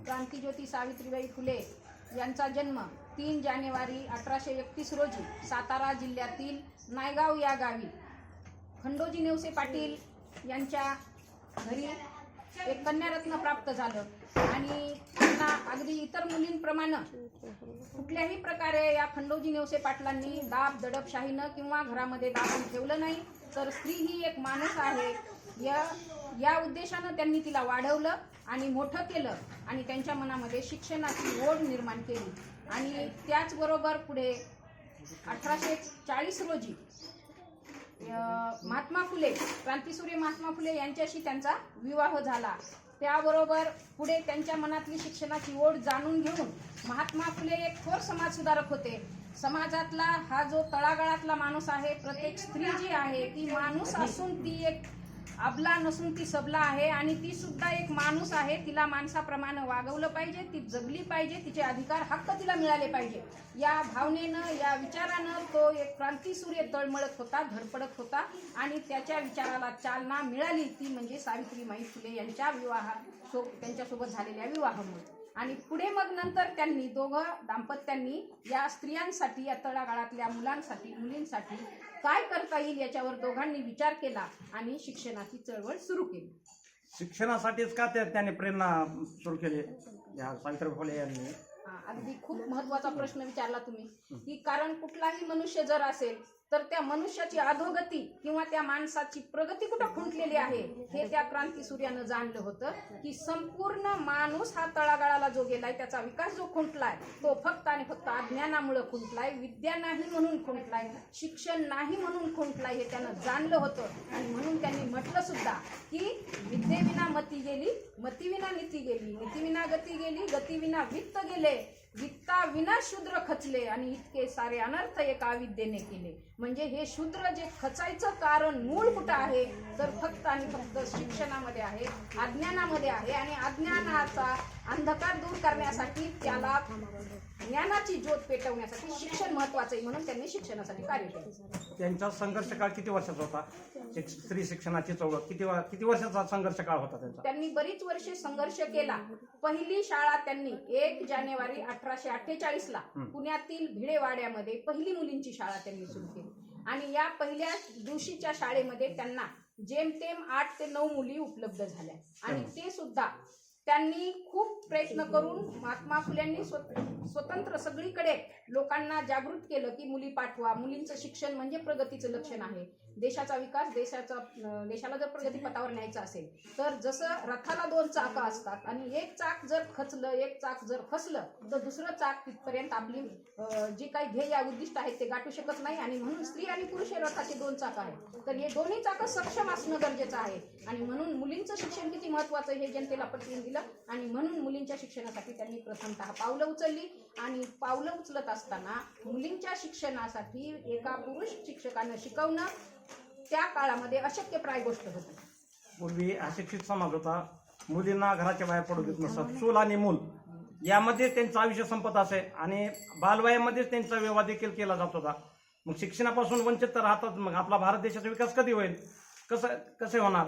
क्रांतिज्योती सावित्रीबाई फुले यांचा जन्म 3 जानेवारी 1831 रोजी सातारा जिल्ह्यातील नायगाव या गावी खंडोजी नेवसे पाटील यांच्या घरी एक कन्यारत्न प्राप्त झालं आणि त्यांना अगदी इतर मुलींप्रमाणे कुठल्याही प्रकारे या खंडोजी नेवसे पाटलांनी दाब दडपशाहीनं किंवा घरामध्ये दाबून ठेवलं नाही, तर स्त्री ही एक माणूस आहे या उद्देशानं त्यांनी तिला वाढवलं आणि मोठं केलं आणि त्यांच्या मनामध्ये शिक्षणाची ओढ निर्माण केली. आणि त्याचबरोबर पुढे 1840 रोजी महात्मा फुले, क्रांतिसूर्य महात्मा फुले यांच्याशी त्यांचा विवाह झाला. त्याबरोबर पुढे त्यांच्या मनातली शिक्षणाची ओढ जाणून घेऊन महात्मा फुले एक थोर समाजसुधारक होते. समाजातला हा जो तळागाळातला माणूस आहे, प्रत्येक स्त्री जी आहे ती माणूस असून ती एक अबला नसून ती सबला आहे आणि ती सुद्धा एक माणूस आहे. तिला माणसाप्रमाणे वागवलं पाहिजे, ती जगली पाहिजे, तिचे अधिकार हक्क तिला मिळाले पाहिजे. या भावनेनं, या विचारानं तो एक क्रांतिसूर्य तळमळत होता, धडपडत होता आणि त्याच्या विचाराला चालना मिळाली ती म्हणजे सावित्रीबाई फुले यांच्या त्यांच्यासोबत झालेल्या विवाहामुळे. आणि पुढे मग नंतर त्यांनी दाम्पत्यांनी या स्त्रियांसाठी, या तळागाळातल्या मुलींसाठी काय करता येईल याच्यावर दोघांनी विचार केला आणि शिक्षणाची चळवळ सुरू केली. शिक्षणासाठीच का त्याने प्रेरणा सुरू केली या सावित्रीबाई फुले यांनी? अगदी खूप महत्वाचा प्रश्न विचारला तुम्ही, की कारण कुठलाही मनुष्य जर असेल तर त्या मनुष्याची अधोगती किंवा त्या माणसाची प्रगती कुठं खुंटलेली आहे हे त्या क्रांतिसूर्यानं जाणलं होतं. की संपूर्ण माणूस हा तळागाळाला जो गेलाय, त्याचा विकास जो खुंटलाय तो फक्त आणि फक्त अज्ञानामुळे खुंटलाय, विद्या नाही म्हणून खुंटलाय, शिक्षण नाही म्हणून खुंटलाय हे त्यानं जाणलं होतं. आणि म्हणून त्यांनी म्हटलं सुद्धा की विद्येविना मती गेली, मतीविना नीती गेली, नीतीविना गती गेली, गतीविना वित्त गेले, वित्ता विना शूद्र खचले आणि इतके सारे अनर्थ एका अविद्येने केले. म्हणजे हे शूद्र जे खचायचं कारण मूळ कुठं आहे तर फक्त आणि फक्त शिक्षणामध्ये आहे, अज्ञानामध्ये आहे. आणि अज्ञानाचा अंधकार दूर करण्यासाठी, त्याला ज्ञानाची ज्योत पेटवण्यासाठी शिक्षण महत्वाचं आहे, म्हणून त्यांनी शिक्षणासाठी कार्य केले. त्यांचा संघर्ष काळ किती वर्षाचा होता? स्त्री शिक्षणाची चळवळ किती वर्षाचा संघर्ष काळ होता त्यांचा? त्यांनी बरीच वर्षे संघर्ष केला. पहिली शाळा त्यांनी 1 जानेवारी 1848 ला पुण्यातील भिडेवाड्यामध्ये पहिली मुलींची शाळा त्यांनी सुरू केली. आणि या पहिल्या दिवशीच्या शाळेमध्ये त्यांना जेमतेम 8 ते 9 मुली उपलब्ध झाल्या. आणि ते सुद्धा त्यांनी खूप प्रयत्न करून महात्मा फुल्यांनी स्वतंत्र सगळीकडे लोकांना जागृत केलं की मुली पाठवा, मुलींचं शिक्षण म्हणजे प्रगतीचं लक्षण आहे. देशाचा विकास, देशाला जर प्रगतीपथावर न्यायचं असेल तर जसं रथाला 2 चाकं असतात आणि एक चाक जर खचलं, एक चाक जर फसलं तर दुसरं चाक तिथपर्यंत आपली जी काही ध्येय उद्दिष्ट आहेत ते गाठू शकत नाही. आणि म्हणून स्त्री आणि पुरुष हे रथाचे 2 चाकं आहेत, तर हे दोन्ही चाकं सक्षम असणं गरजेचं आहे. आणि म्हणून मुलींचं शिक्षण किती महत्वाचं हे जनतेला पटवून दिलं. आणि म्हणून मुलींच्या शिक्षणासाठी त्यांनी प्रथमतः पावलं उचलली. आणि पावलं उचलत असताना मुलींच्या शिक्षणासाठी एका पुरुष शिक्षकानं शिकवणं त्या काळामध्ये अशक्यप्राय गोष्ट होती. पूर्वी अशिक्षित समाज होता, मुलींना घराच्या बाहेर पडू देत नसत. चूल आणि मूल यामध्ये त्यांचं आयुष्य संपत असे आणि बालवयामध्येच त्यांचा विवाह देखील केला जात होता. मग शिक्षणापासून वंचित तर राहतात. मग आपला भारत देशाचा विकास कधी होईल, कसे होणार,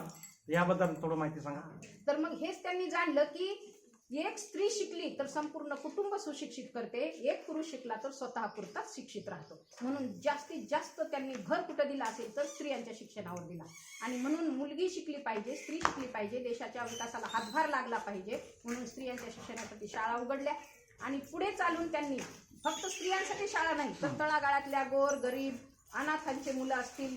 याबद्दल थोडं माहिती सांगा. तर मग हेच त्यांनी जाणलं की एक स्त्री शिकली तर संपूर्ण कुटुंब सुशिक्षित करते, एक पुरुष शिकला तर स्वतः पुरताच शिक्षित राहतो. म्हणून जास्तीत जास्त त्यांनी भर कुठं दिला असेल तर स्त्रियांच्या शिक्षणावर दिला. आणि म्हणून मुलगी शिकली पाहिजे, स्त्री शिकली पाहिजे, देशाच्या विकासाला हातभार लागला पाहिजे, म्हणून स्त्रियांच्या शिक्षणासाठी शाळा उघडल्या. आणि पुढे चालून त्यांनी फक्त स्त्रियांसाठी शाळा नाही तर तळागाळातल्या गोर गरीब अनाथांचे मुलं असतील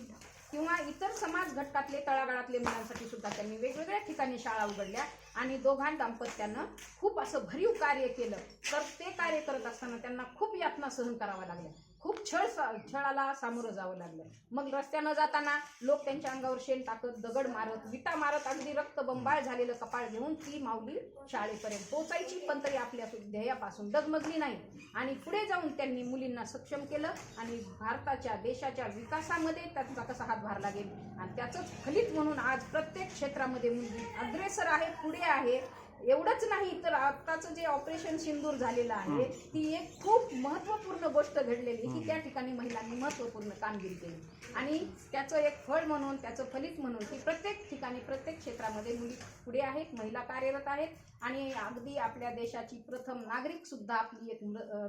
किंवा इतर समाज घटकातले तळागाळातले मुलांसाठी सुद्धा त्यांनी वेगवेगळ्या ठिकाणी शाळा उघडल्या. आणि दोघां दाम्पत्यानं खूप असं भरीव कार्य केलं. तर ते कार्य करत असताना त्यांना खूप यातना सहन कराव्या लागल्या, खूप छळाला सामोरं जावं लागलं. मग रस्त्यानं जाताना लोक त्यांच्या अंगावर शेण टाकत, दगड मारत, विटा मारत, अगदी रक्तबंबाळ झालेलं कपाळ घेऊन ती माऊली शाळेपर्यंत पोचायची, पण तरी आपल्या ध्येयापासून डगमगली नाही. आणि पुढे जाऊन त्यांनी मुलींना सक्षम केलं आणि भारताच्या देशाच्या विकासामध्ये त्यांचा कसा हातभार लागेल आणि त्याचंच फलित म्हणून आज प्रत्येक क्षेत्रामध्ये मुलगी अग्रेसर आहे, पुढे आहे. एवढंच नाही तर आताचं जे ऑपरेशन सिंदूर झालेलं आहे ती एक खूप महत्वपूर्ण गोष्ट घडलेली की त्या ठिकाणी महिलांनी महत्वपूर्ण कामगिरी केली आणि त्याचं एक फळ म्हणून त्याचं फलित म्हणून की प्रत्येक ठिकाणी प्रत्येक क्षेत्रामध्ये मुली पुढे आहेत, महिला कार्यरत आहेत आणि अगदी आपल्या देशाची प्रथम नागरिक सुद्धा आपली एक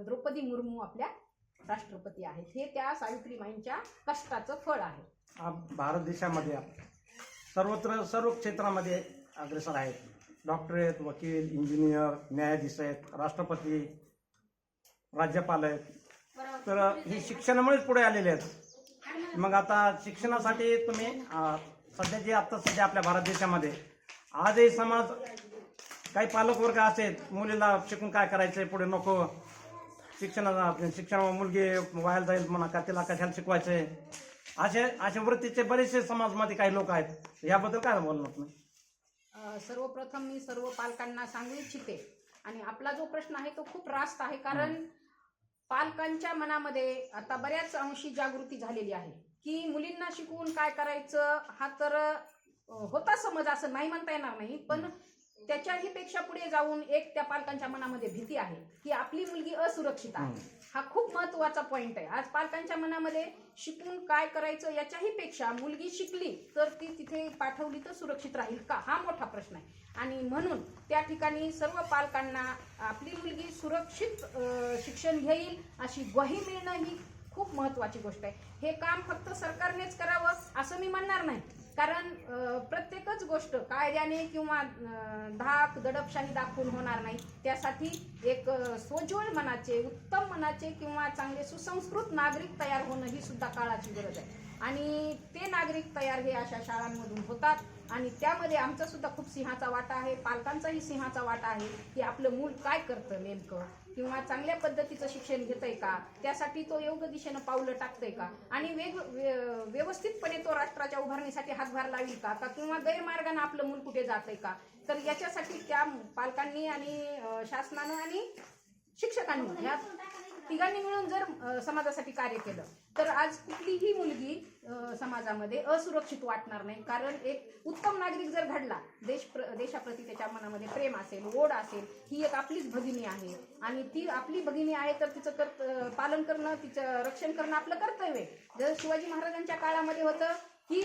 द्रौपदी मुर्मू आपल्या राष्ट्रपती आहेत. हे त्या सावित्रीबाईंच्या कष्टाचं फळ आहे. भारत देशामध्ये सर्वत्र सर्व क्षेत्रामध्ये अग्रेसर आहेत. डॉक्टर आहेत, वकील, इंजिनियर, न्यायाधीश आहेत, राष्ट्रपती, राज्यपाल आहेत. तर हे शिक्षणामुळेच पुढे आलेले आहेत. मग आता शिक्षणासाठी तुम्ही सध्या आपल्या भारत देशामध्ये आजही समाज काही पालक वर्ग असेल मुलीला शिकून काय करायचंय पुढे नको शिक्षण मुलगी व्हायला जाईल म्हणा का तिला कशाला शिकवायचंय अशा वृत्तीचे बरेचसे समाजमध्ये काही लोक आहेत. याबद्दल काय बोलणार तुम्ही? सर्वप्रथम मी सर्व पालकांना सांगू इच्छिते आणि आपला जो प्रश्न आहे तो खूप रास्त आहे कारण पालकांच्या मनामध्ये आता बऱ्याच अंशी जागृती झालेली आहे की मुलींना शिकवून काय करायचं हा तर होता समज असं नाही म्हणता येणार नाही, पण त्याच्याही पेक्षा पुढे जाऊन एक त्या पालकांच्या मनामध्ये भीती आहे की आपली मुलगी असुरक्षित आहे. हा खूप महत्वाचा पॉइंट आहे. आज पालकांच्या मनामध्ये शिकून काय करायचं याच्याही पेक्षा मुलगी शिकली तर ती तिथे पाठवली तर सुरक्षित राहील का हा मोठा प्रश्न आहे आणि म्हणून त्या ठिकाणी सर्व पालकांना आपली मुलगी सुरक्षित शिक्षण घेईल अशी ग्वाही मिळणं ही खूप महत्वाची गोष्ट आहे. हे काम फक्त सरकारनेच करावं असं मी म्हणणार नाही कारण प्रत्येकच गोष्ट कायद्याने किंवा धाक दडपशाही दाखवून होणार नाही. त्यासाठी एक सोज्वळ मनाचे, उत्तम मनाचे किंवा चांगले सुसंस्कृत नागरिक तयार होणं ही सुद्धा काळाची गरज आहे आणि ते नागरिक तयार हे अशा शाळांमधून होतात आणि त्यामध्ये आमचा सुद्धा खूप सिंहाचा वाटा आहे, पालकांचाही सिंहाचा वाटा आहे की आपलं मूल काय करतं नेमकं किंवा चांगल्या पद्धतीचं शिक्षण घेतंय का, त्यासाठी तो योग्य दिशेनं पावलं टाकतंय का आणि व्यवस्थितपणे तो राष्ट्राच्या उभारणीसाठी हातभार लावेल का किंवा गैरमार्गाने आपलं मूल कुठे जातंय का. तर याच्यासाठी त्या पालकांनी आणि शासनानं आणि शिक्षकांनी ह्या तिघांनी मिळून जर समाजासाठी कार्य केलं तर आज कुठलीही मुलगी समाजामध्ये असुरक्षित वाटणार नाही कारण एक उत्तम नागरिक जर घडला देशाप्रती त्याच्या मनामध्ये प्रेम असेल, ओढ असेल, ही एक आपलीच भगिनी आहे आणि ती आपली भगिनी आहे तर तिचं पालन करणं, तिचं रक्षण करणं आपलं कर्तव्य आहे. जर शिवाजी महाराजांच्या काळामध्ये होतं की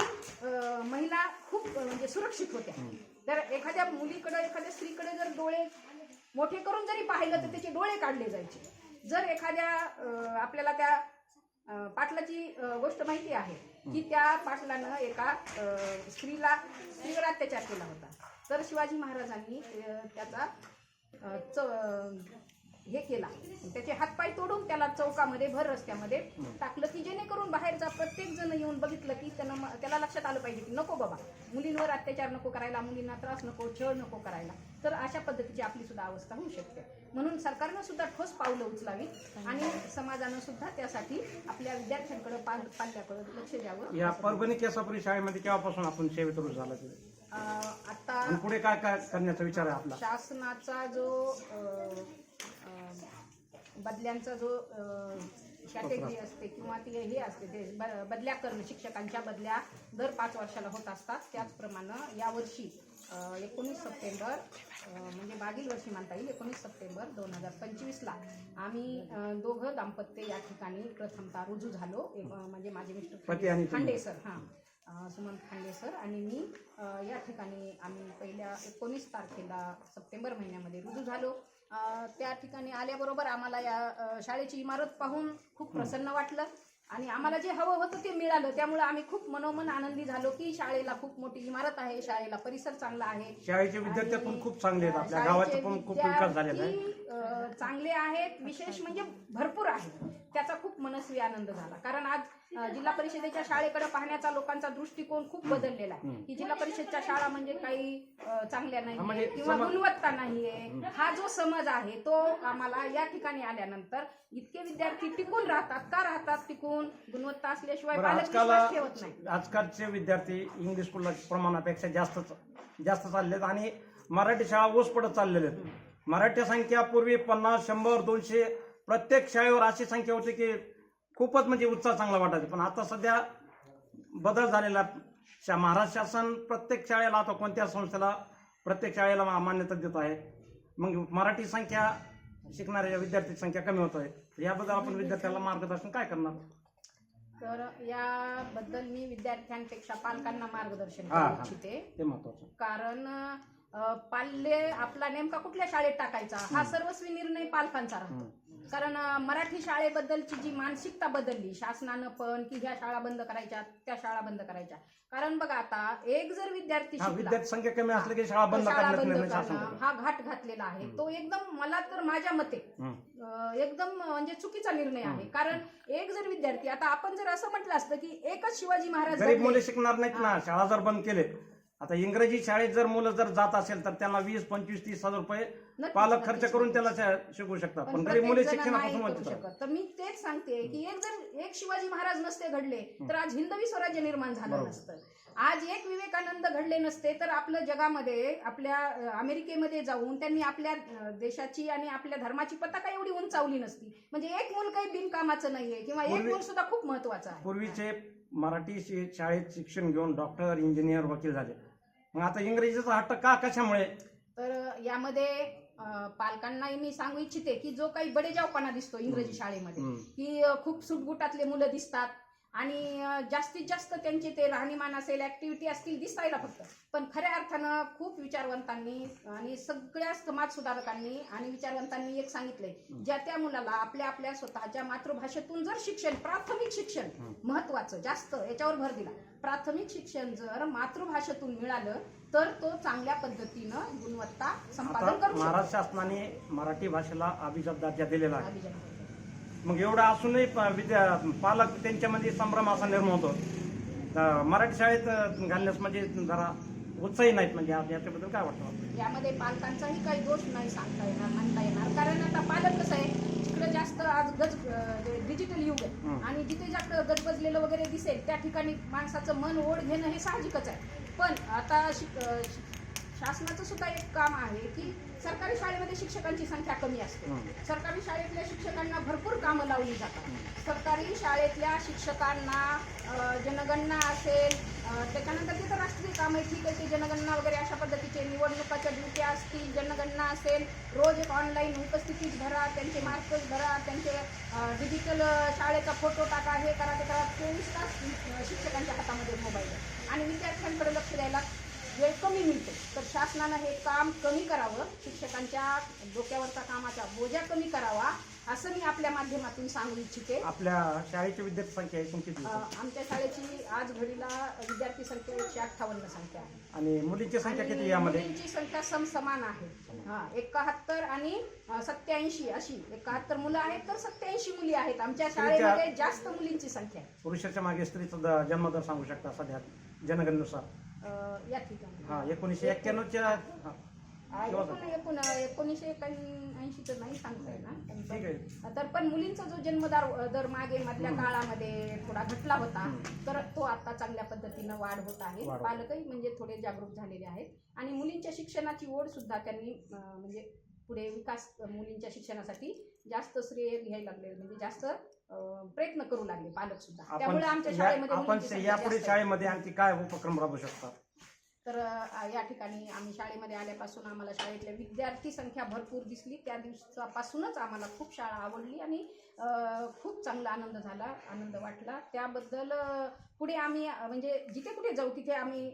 महिला खूप म्हणजे सुरक्षित होत्या तर एखाद्या मुलीकडे एखाद्या स्त्रीकडे जर डोळे मोठे करून जरी पाहिलं तर त्याचे डोळे काढले जायचे. जर एखाद्या आपल्याला त्या पाटलाची गोष्ट माहिती आहे की त्या पाटलानं एका स्त्रीवर अत्याचार केला होता तर शिवाजी महाराजांनी त्याचा हे केला, त्याचे हातपाय तोडून त्याला चौकामध्ये भर रस्त्यामध्ये टाकलं की जेणेकरून बाहेरचा प्रत्येक जण येऊन बघितलं की त्याला लक्षात आलं पाहिजे की नको बाबा मुलींवर अत्याचार नको करायला, मुलींना त्रास नको, छळ नको करायला. तर अशा पद्धतीची आपली सुद्धा अवस्था होऊ शकते. म्हणून सरकारनं सुद्धा ठोस पावलं उचलावी आणि समाजानं सुद्धा त्यासाठी आपल्या विद्यार्थ्यांकडे पाल्याकडे लक्ष द्यावं. या परभणी केसापुरी शाळेमध्ये केव्हापासून आपण सेवेत रुजू झाला आता पुढे काय काय करण्याचा विचार आहे आपला? शासनाचा जो बदल्यांचा जो कॅटेगरी असते किंवा ती हे असते ते बदल्या करणं, शिक्षकांच्या बदल्या दर 5 वर्षाला होत असतात. त्याचप्रमाणे यावर्षी 19 सप्टेंबर म्हणजे मागील वर्षी म्हणता येईल 19 सप्टेंबर 2025ला आम्ही दोघं दाम्पत्य या ठिकाणी प्रथमतः रुजू झालो. म्हणजे माझे mister Khande sir Sumant Khande sir आणि मी या ठिकाणी आम्ही पहिल्या 19 तारखेला सप्टेंबर महिन्यामध्ये रुजू झालो. त्या ठिकाणी आल्याबरोबर आम्हाला या शाळेची इमारत पाहून खूप प्रसन्न वाटलं आणि आम्हाला जे हवं होतं ते मिळालं. त्यामुळे आम्ही खूप मनोमन आनंदी झालो की शाळेला खूप मोठी इमारत आहे, शाळेला परिसर चांगला आहे, शाळेचे विद्यार्थी पण खूप चांगले आहेत, आपल्या गावाचे पण खूप विकास झालेला आहे, चांगले आहेत, विशेष म्हणजे भरपूर आहेत. त्याचा खूप मनस्वी आनंद झाला कारण आज जिल्हा परिषदेच्या शाळेकडे पाहण्याचा लोकांचा दृष्टिकोन खूप बदललेला आहे की जिल्हा परिषदच्या शाळा म्हणजे काही चांगल्या नाही किंवा गुणवत्ता नाहीये. हा जो समज आहे तो आम्हाला या ठिकाणी आल्यानंतर इतके विद्यार्थी टिकून राहतात का राहतात टिकून गुणवत्ता असल्याशिवाय पालक विश्वास ठेवत नाही. आजकालचे विद्यार्थी इंग्लिश स्कूलला प्रमाणापेक्षा जास्त चाललेत आणि मराठी शाळा ओस पडत चाललेले आहेत. मराठी संख्या पूर्वी 50, 100, 200 प्रत्येक शाळेवर अशी संख्या होती की खूपच म्हणजे उत्साह चांगला वाटायचा. पण आता सध्या बदल झालेला महाराष्ट्र शासन प्रत्येक शाळेला आता कोणत्या संस्थेला प्रत्येक शाळेला मान्यता देत आहे. मग मराठी संख्या शिकणाऱ्या विद्यार्थी संख्या कमी होत आहे. याबद्दल आपण विद्यार्थ्याला मार्गदर्शन काय करणार? तर याबद्दल मी विद्यार्थ्यांपेक्षा पालकांना मार्गदर्शन हा, करू हा. इच्छिते. ते महत्वाचं. कारण पाल्य आपला नेमका कुठल्या शाळेत टाकायचा हा सर्वस्वी निर्णय पालकांचा राहतो. कारण मराठी शाळेबद्दलची जी मानसिकता बदलली शासनानं पण, की ह्या शाळा बंद करायच्या, त्या शाळा बंद करायच्या. कारण बघा आता एक जर विद्यार्थी हा, शिकला, विद्यार्थी संख्या कमी असली की शाळा बंद शाळा करण्याचा बंद निर्णय शासन करणं घेतं. हा घाट घातलेला आहे. तो एकदम मला तर माझ्या मते एकदम म्हणजे चुकीचा निर्णय आहे. कारण एक जर विद्यार्थी, आता आपण जर असं म्हटलं असतं की एकच शिवाजी महाराज गरीब घडले, मुले शिकणार नाहीत ना, शाळा जर बंद केले. आता इंग्रजी शाळेत जर मुलं जर जात असेल तर त्यांना 20, 25, 30 हजार रुपये नक्कीच, पालक नक्कीच, खर्च करून नक्कीच. त्याला शिकवू शकतात. पण गरीब प्रत्येक मुले जण शिक्षणापासून नाही वंचित करू आहेत. शकत. तर मी तेच सांगते की एक शिवाजी महाराज नसते घडले तर आज हिंदवी स्वराज्य निर्माण झालं बरोबर. नसतं. आज एक विवेकानंद घडले नसते तर आपलं जगामध्ये, आपल्या अमेरिकेमध्ये जाऊन त्यांनी आपल्या देशाची आणि आपल्या धर्माची पताका एवढी उंचावली नसती. म्हणजे एक मूल काही बिनकामाचं नाहीये, किंवा एक मूल सुद्धा खूप महत्वाचं आहे. पूर्वीचे मराठी शाळेत शिक्षण घेऊन डॉक्टर, इंजिनियर, वकील झाले. मग आता इंग्रजीचा हट्ट का, कशामुळे? तर यामध्ये पालकांनाही मी सांगू इच्छिते की जो काही बडेजावपणा दिसतो इंग्रजी शाळेमध्ये, की खूप सुटबुटातले मुलं दिसतात आणि जास्तीत जास्त त्यांचे ते राहणीमान असेल, ऍक्टिव्हिटी असतील दिसायला फक्त. पण खऱ्या अर्थानं खूप विचारवंतांनी आणि सगळ्या समाज सुधारकांनी आणि विचारवंतांनी एक सांगितलंय, ज्या त्या मुलाला आपल्या आपल्या स्वतःच्या मातृभाषेतून जर शिक्षण, प्राथमिक शिक्षण महत्वाचं, जास्त याच्यावर भर दिला, प्राथमिक शिक्षण जर मातृभाषेतून मिळालं तर तो चांगल्या पद्धतीनं गुणवत्ता संपादन आता करू महाराष्ट्र शासनाने मराठी भाषेला अभिजात दर्जा दिलेला आहे. शकतो. मग एवढं असूनही पालक त्यांच्यामध्ये संभ्रम असा निर्माण होतो. मराठी शाळेत घालण्यास म्हणजे जरा उत्साही नाहीत. म्हणजे याच्याबद्दल काय वाटतं? यामध्ये पालकांचाही काही दोष नाही सांगता येणार, म्हणता येणार. कारण आता पालक कसं आहे, जिकडे जास्त आज डिजिटल युग आहे आणि जिथे जास्त गजबजलेलं वगैरे दिसेल त्या ठिकाणी माणसाचं मन ओढ घेणं हे साहजिकच आहे. पण आता शासनाचं सुद्धा एक काम आहे की सरकारी शाळेमध्ये शिक्षकांची संख्या कमी असते. सरकारी शाळेतल्या शिक्षकांना भरपूर कामं लावली जातात. सरकारी शाळेतल्या शिक्षकांना जनगणना असेल, त्याच्यानंतर तिथं राष्ट्रीय काम आहे, ठीक आहे, ते जनगणना वगैरे अशा पद्धतीचे निवडणुकाच्या ड्युट्या असतील, जनगणना असेल, रोज एक ऑनलाईन उपस्थितीच भरा, त्यांचे मार्क्स भरा, त्यांचे डिजिटल शाळेचा फोटो टाका, हे करा, ते करा. 24 तास शिक्षकांच्या हातामध्ये मोबाईल आहे आणि विद्यार्थ्यांकडे लक्ष द्यायला वेळ कमी मिळतो. तर शासनानं हे काम कमी करावं, शिक्षकांच्या डोक्यावरचा कामाचा बोजा कमी करावा, असं मी आपल्या माध्यमातून सांगू इच्छिते. आपल्या शाळेची विद्यार्थी संख्या एकूण किती? आमच्या शाळेची आज घडीला विद्यार्थी संख्या 158 संख्या आहे. आणि मुलींची संख्या किती आणि यामध्ये? मुलींची संख्या समसमान आहे. 71 आणि 87 अशी. 71 मुलं आहेत तर 87 मुली आहेत. आमच्या शाळेमध्ये जास्त मुलींची संख्या आहे. पुरुषाच्या मागे स्त्रीचा जन्मदर सांगू शकता सध्या जनगणनेनुसार? या ठिकाणी 1991च्या 1981 तर नाही सांगता ठीक येणार. आहे. तर पण मुलींचा जो दर मागे मधल्या काळामध्ये थोडा घटला होता, तर तो आता चांगल्या पद्धतीनं वाढ होत आहे. पालकही म्हणजे थोडे जागरूक झालेले आहेत आणि मुलींच्या शिक्षणाची ओढ सुद्धा त्यांनी म्हणजे पुढे विकास, मुलींच्या शिक्षणासाठी जास्त श्रेय घ्यायला लागले, म्हणजे जास्त प्रयत्न करू लागले पालक सुद्धा. त्यामुळे आमच्या शाळेमध्ये आपण यापुढे शाळेमध्ये आणखी काय उपक्रम राबवू शकता? तर या ठिकाणी आम्ही शाळेमध्ये आल्यापासून आम्हाला शाळेतल्या विद्यार्थी संख्या भरपूर दिसली. त्या दिवसापासूनच आम्हाला खूप शाळा आवडली आणि खूप चांगला आनंद झाला, आनंद वाटला. त्याबद्दल पुढे आम्ही म्हणजे जिथे कुठे जाऊ तिथे आम्ही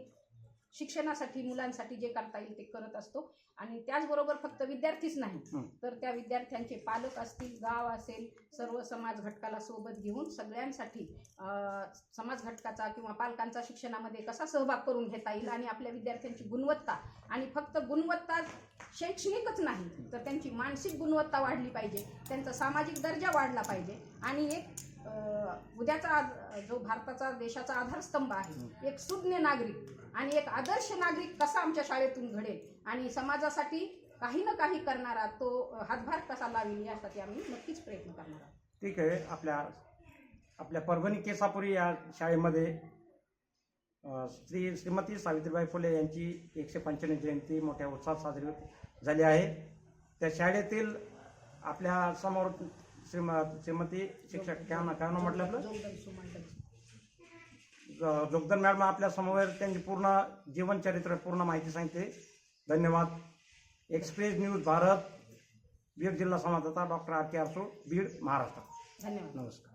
शिक्षणासाठी, मुलांसाठी जे करता येईल ते करत असतो. आणि त्याचबरोबर फक्त विद्यार्थीच नाही तर त्या विद्यार्थ्यांचे पालक असतील, गाव असेल, सर्व समाज घटकाला सोबत घेऊन सगळ्यांसाठी समाज घटकाचा किंवा पालकांचा शिक्षणामध्ये कसा सहभाग करून घेता येईल आणि आपल्या विद्यार्थ्यांची गुणवत्ता, आणि फक्त गुणवत्ता शैक्षणिकच नाही तर त्यांची मानसिक गुणवत्ता वाढली पाहिजे, त्यांचा सामाजिक दर्जा वाढला पाहिजे आणि एक उद्याचा जो भारताचा, देशाचा आधारस्तंभ आहे, एक सुज्ञ नागरिक आणि एक आदर्श नागरिक कसा आमच्या शाळेतून घडेल आणि समाजासाठी काही ना काही करणारा तो हातभार कसा लावेल यासाठी आम्ही नक्कीच प्रयत्न करणार आहोत. ठीक आहे. आपल्या परभणी केसापुरी या शाळेमध्ये श्रीमती सावित्रीबाई फुले यांची 195 जयंती मोठ्या उत्साहात साजरी झाली आहे. त्या शाळेतील आपल्या समोर श्रीमती शिक्षक काय नाव म्हटलं आपलं, जोगदन मॅडम आपल्या समोर त्यांची पूर्ण जीवनचरित्र, पूर्ण माहिती सांगते. धन्यवाद. एक्सप्रेस न्यूज भारत, बीड जिल्हा संवाददाता डॉक्टर आर के आरसो, बीड, महाराष्ट्र. धन्यवाद. नमस्कार.